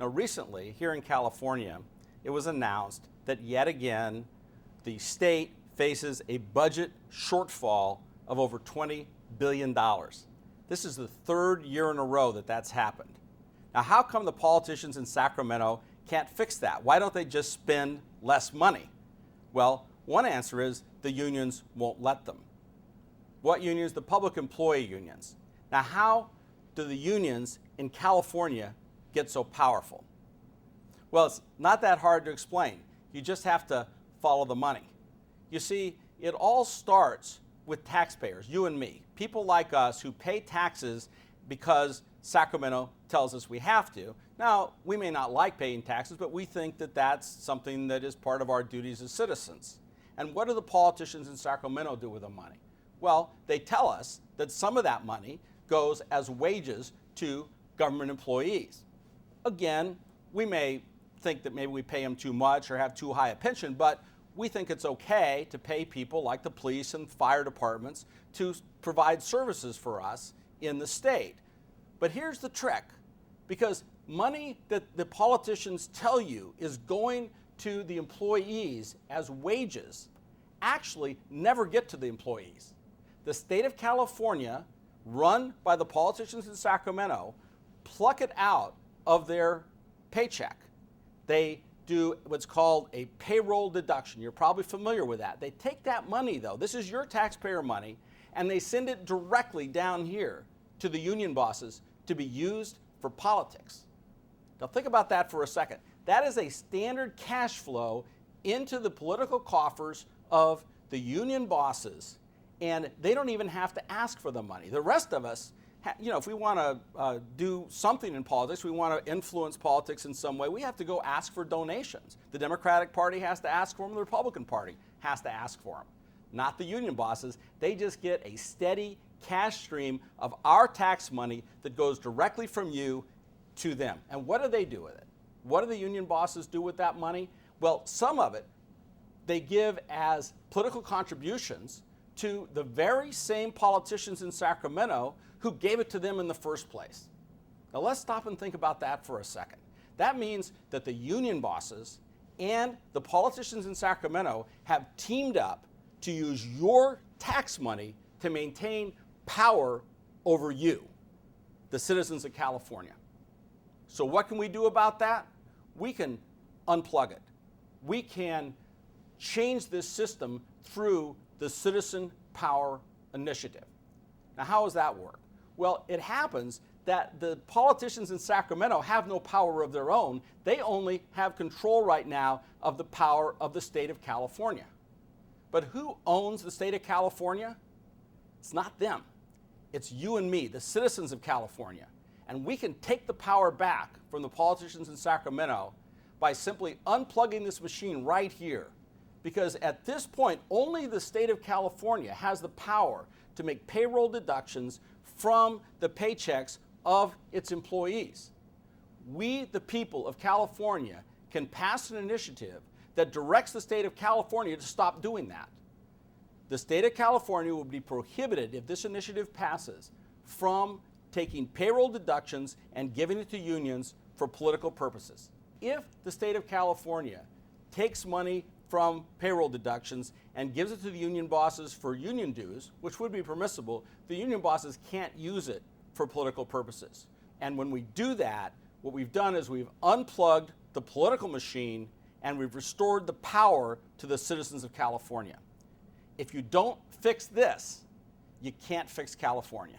Now, recently, here in California, it was announced that yet again, the state faces a budget shortfall of over $20 billion. This is the third year in a row that that's happened. Now, how come the politicians in Sacramento can't fix that? Why don't they just spend less money? Well, one answer is the unions won't let them. What unions? The public employee unions. Now, how do the unions in California get so powerful? Well, it's not that hard to explain. You just have to follow the money. You see, it all starts with taxpayers, you and me, people like us who pay taxes because Sacramento tells us we have to. Now, we may not like paying taxes, but we think that that's something that is part of our duties as citizens. And what do the politicians in Sacramento do with the money? Well, they tell us that some of that money goes as wages to government employees. Again, we may think that maybe we pay them too much or have too high a pension, but we think it's okay to pay people like the police and fire departments to provide services for us in the state. But here's the trick, because money that the politicians tell you is going to the employees as wages actually never get to the employees. The state of California, run by the politicians in Sacramento, pluck it out of their paycheck. They do what's called a payroll deduction. You're probably familiar with that. They take that money, though, this is your taxpayer money, and they send it directly down here to the union bosses to be used for politics. Now think about that for a second. That is a standard cash flow into the political coffers of the union bosses, and they don't even have to ask for the money. The rest of us, if we want to do something in politics, we want to influence politics in some way, we have to go ask for donations. The Democratic Party has to ask for them, the Republican Party has to ask for them. Not the union bosses. They just get a steady cash stream of our tax money that goes directly from you to them. And what do they do with it? What do the union bosses do with that money? Well, some of it they give as political contributions to the very same politicians in Sacramento who gave it to them in the first place. Now let's stop and think about that for a second. That means that the union bosses and the politicians in Sacramento have teamed up to use your tax money to maintain power over you, the citizens of California. So what can we do about that? We can unplug it. We can change this system through the Citizen Power Initiative. Now, how does that work? Well, it happens that the politicians in Sacramento have no power of their own. They only have control right now of the power of the state of California. But who owns the state of California? It's not them. It's you and me, the citizens of California. And we can take the power back from the politicians in Sacramento by simply unplugging this machine right here. Because at this point, only the state of California has the power to make payroll deductions from the paychecks of its employees. We, the people of California, can pass an initiative that directs the state of California to stop doing that. The state of California will be prohibited, if this initiative passes, from taking payroll deductions and giving it to unions for political purposes. If the state of California takes money from payroll deductions and gives it to the union bosses for union dues, which would be permissible, the union bosses can't use it for political purposes. And when we do that, what we've done is we've unplugged the political machine and we've restored the power to the citizens of California. If you don't fix this, you can't fix California.